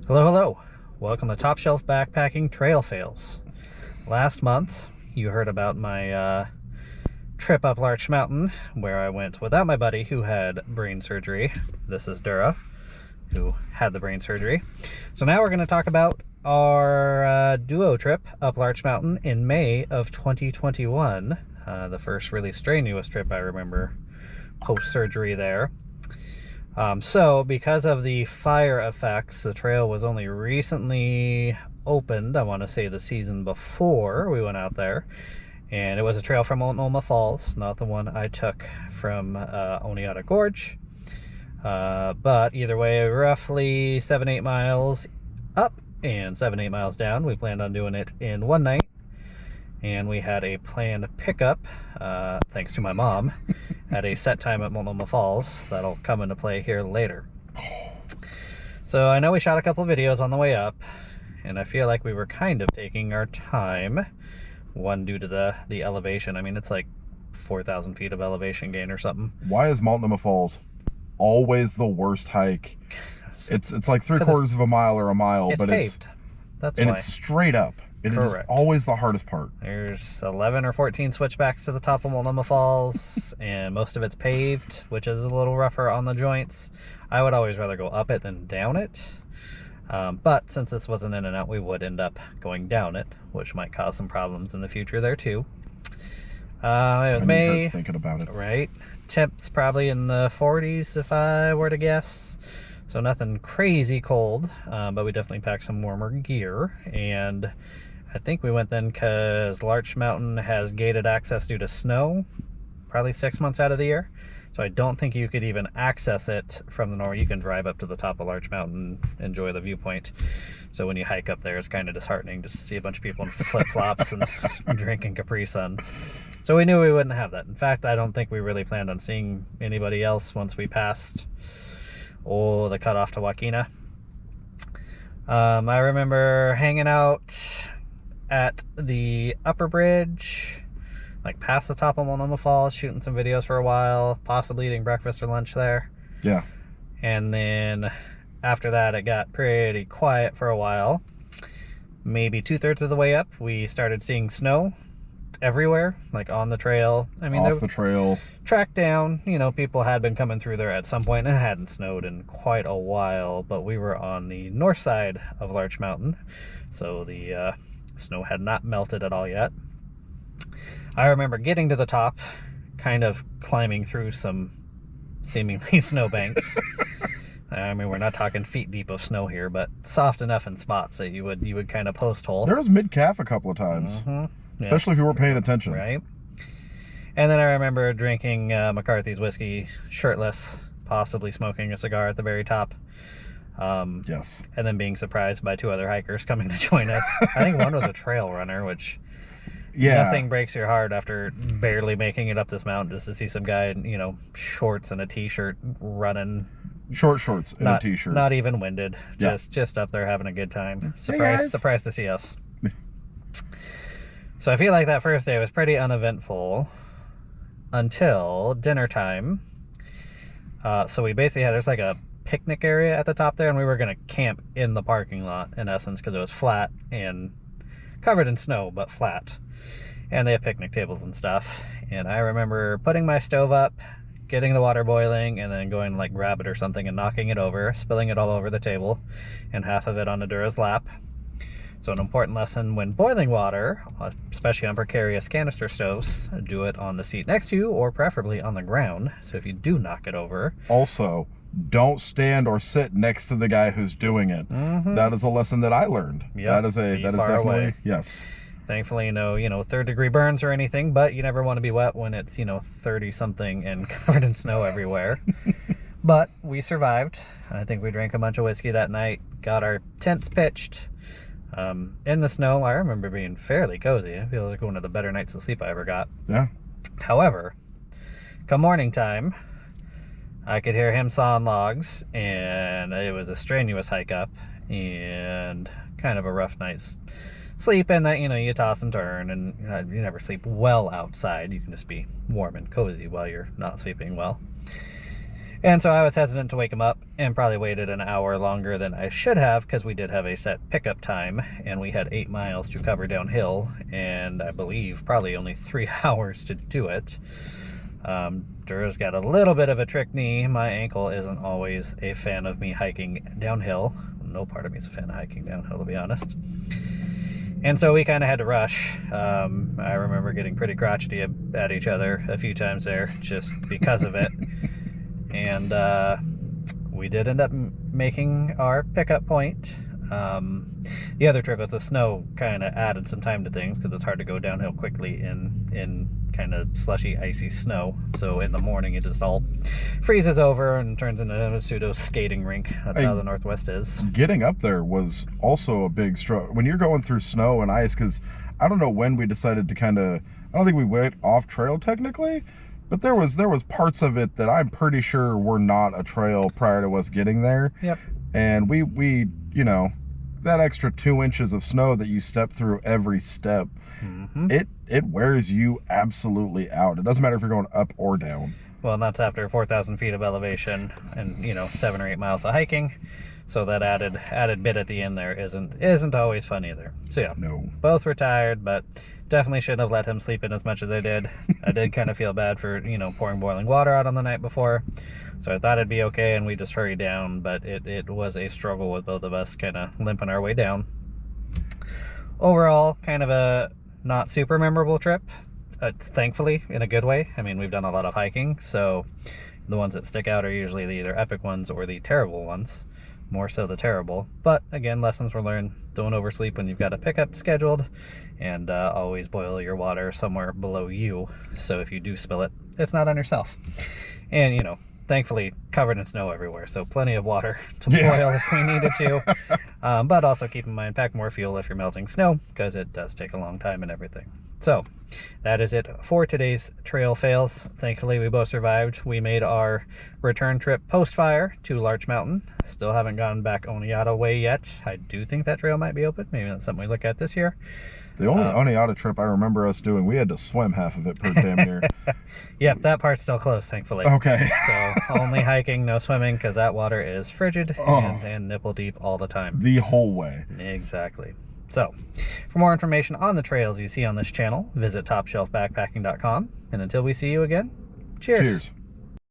Hello, hello. Welcome to Top Shelf Backpacking Trail Fails. Last month, you heard about my trip up Larch Mountain, where I went without my buddy who had brain surgery. This is Dura, who had the brain surgery. So now we're going to talk about our duo trip up Larch Mountain in May of 2021. The first really strenuous trip I remember post-surgery there. So because of the fire effects, the trail was only recently opened. I want to say the season before we went out there, and it was a trail from Multnomah Falls, not the one I took from Oneata Gorge. But either way, roughly 7-8 miles up and 7-8 miles down. We planned on doing it in one night, and we had a planned pickup, thanks to my mom, at a set time at Multnomah Falls. That'll come into play here later. So I know we shot a couple of videos on the way up, and I feel like we were kind of taking our time. One, due to the elevation. I mean, it's like 4,000 feet of elevation gain or something. Why is Multnomah Falls always the worst hike? It's like 3/4 of a mile or a mile, it's but paved. That's and why. it's straight up. It is Correct. always the hardest part. There's 11 or 14 switchbacks to the top of Multnomah Falls, and most of it's paved, which is a little rougher on the joints. I would always rather go up it than down it. But since this wasn't in and out, we would end up going down it, which might cause some problems in the future there too. It was May, hurts thinking about it. right? Temps probably in the 40s if I were to guess. So nothing crazy cold, but we definitely packed some warmer gear. And I think we went then because Larch Mountain has gated access due to snow, probably 6 months out of the year. So I don't think you could even access it from the north. You can drive up to the top of Larch Mountain, enjoy the viewpoint. So when you hike up there, it's kind of disheartening just to see a bunch of people in flip-flops and drinking Capri Suns. So we knew we wouldn't have that. In fact, I don't think we really planned on seeing anybody else once we passed the cutoff to Joaquina. I remember hanging out at the upper bridge, like past the top of Multnomah Falls, shooting some videos for a while, possibly eating breakfast or lunch there. Yeah. And then after that, it got pretty quiet for a while. Maybe 2/3 of the way up, we started seeing snow everywhere, like on the trail. I mean, off the trail, tracked down, you know, people had been coming through there at some point, and it hadn't snowed in quite a while, but we were on the north side of Larch Mountain, so the snow had not melted at all yet. I remember getting to the top, kind of climbing through some seemingly snowbanks. I mean, we're not talking feet deep of snow here, but soft enough in spots that you would kind of post hole. There was mid-calf a couple of times. Especially if you weren't paying attention. Right. And then I remember drinking McCarthy's whiskey shirtless, possibly smoking a cigar at the very top. Yes. And then being surprised by 2 other hikers coming to join us. I think one was a trail runner, which nothing breaks your heart after barely making it up this mountain, just to see some guy in, you know, shorts and a t-shirt running. Short shorts and a t-shirt. Not even winded. Yeah. Just up there having a good time. Hey, surprised to see us. So I feel like that first day was pretty uneventful until dinner time. So we basically there's like a picnic area at the top there, and we were going to camp in the parking lot, in essence, because it was flat and covered in snow, but flat. And they have picnic tables and stuff. And I remember putting my stove up, getting the water boiling, and then going to like grab it or something and knocking it over, spilling it all over the table, and half of it on Dura's lap. So an important lesson when boiling water, especially on precarious canister stoves, do it on the seat next to you, or preferably on the ground. So if you do knock it over. Also, don't stand or sit next to the guy who's doing it. That is a lesson that I learned. Yep, that is definitely away. Yes. Thankfully, no, 3rd-degree burns or anything, but you never want to be wet when it's, 30 something and covered in snow everywhere. But we survived. I think we drank a bunch of whiskey that night, got our tents pitched. In the snow. I remember being fairly cozy. It feels like one of the better nights of sleep I ever got. Yeah. However, come morning time, I could hear him sawing logs, and it was a strenuous hike up and kind of a rough night's sleep, in that, you toss and turn, and you never sleep well outside. You can just be warm and cozy while you're not sleeping well. And so I was hesitant to wake him up and probably waited an hour longer than I should have, because we did have a set pickup time and we had 8 miles to cover downhill, and I believe probably only 3 hours to do it. Dura's got a little bit of a trick knee. My ankle isn't always a fan of me hiking downhill. No part of me is a fan of hiking downhill, to be honest. And so we kind of had to rush. I remember getting pretty crotchety at each other a few times there just because of it. And we did end up making our pickup point. The other trick was the snow kind of added some time to things, because it's hard to go downhill quickly in kind of slushy, icy snow. So in the morning it just all freezes over and turns into a pseudo skating rink. That's how the Northwest is. Getting up there was also a big struggle when you're going through snow and ice, because I don't know when we decided to kind of, I don't think we went off trail technically, but there was parts of it that I'm pretty sure were not a trail prior to us getting there. Yep. And we you know, that extra 2 inches of snow that you step through every step, it wears you absolutely out. It doesn't matter if you're going up or down. Well, and that's after 4,000 feet of elevation and, you know, 7 or 8 miles of hiking. So that added bit at the end there isn't always fun either. So yeah, no, both were tired, but definitely shouldn't have let him sleep in as much as I did. I did kind of feel bad for, you know, pouring boiling water out on the night before. So I thought it'd be okay, and we just hurried down, but it was a struggle with both of us kind of limping our way down. Overall, kind of a not super memorable trip, thankfully, in a good way. I mean, we've done a lot of hiking, so the ones that stick out are usually the either epic ones or the terrible ones. More so the terrible. But again, lessons were learned. Don't oversleep when you've got a pickup scheduled, and always boil your water somewhere below you, so if you do spill it, it's not on yourself. And, you know, thankfully covered in snow everywhere, so plenty of water to boil if we needed to. But also keep in mind, pack more fuel if you're melting snow, because it does take a long time and everything. So that is it for today's trail fails. Thankfully we both survived. We made our return trip post-fire to Larch Mountain. Still haven't gone back Oneata way yet. I do think that trail might be open. Maybe that's something we look at this year. The only Oneata trip I remember us doing, we had to swim half of it per damn year. Yep, that part's still closed, thankfully. Okay. So only hiking, no swimming, because that water is frigid and nipple deep all the time. The whole way. Exactly. So, for more information on the trails you see on this channel, visit topshelfbackpacking.com. And until we see you again, cheers. Cheers.